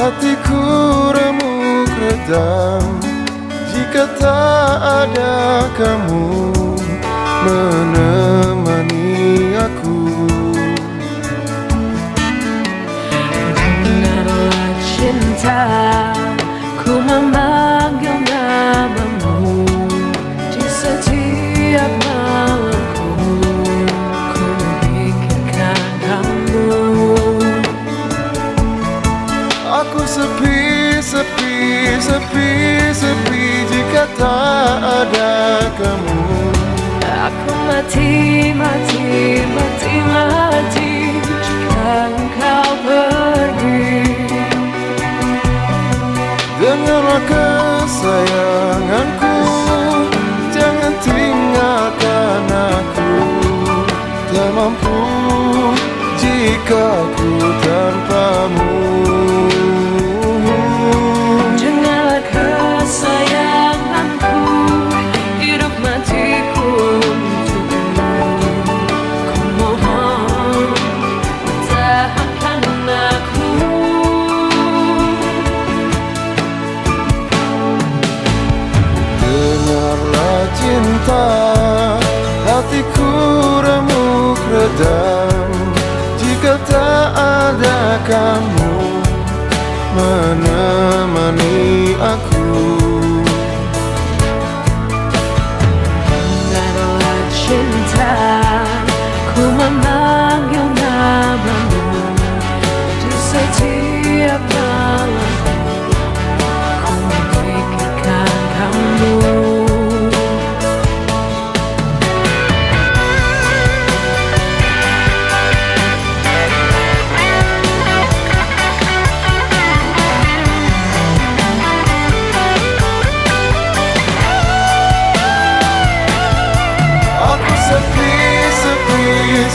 hatiku remuk redam jika tak ada kamu menemani aku. Dengarlah cinta, ku memanggil namamu di setiap malamku. Ku memikirkan kamu. Aku sepi, sepi, sepi, sepi jika tak ada kamu. Aku mati, mati, mati, mati jika engkau pergi. Dengarlah kesayanganku, jangan tinggalkan aku. Tak mampu jika ku tanpamu. Dengarlah kesayanganku, hidup matiku untukmu. Ku mohon, pertahankan aku. Dengarlah cinta, hatiku remuk redam jika tak ada kamu menemani aku. Dengarlah cinta, ku memanggil namamu di setiap malamku. Ku memikirkan kamu.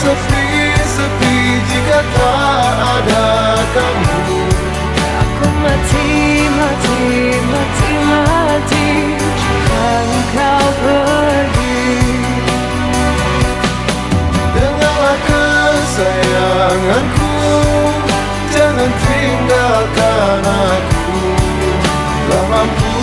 Sepi, sepi jika tak ada kamu. Aku mati, mati, mati, mati jika engkau pergi. Dengarlah kesayanganku, jangan tinggalkan aku. Tak mampu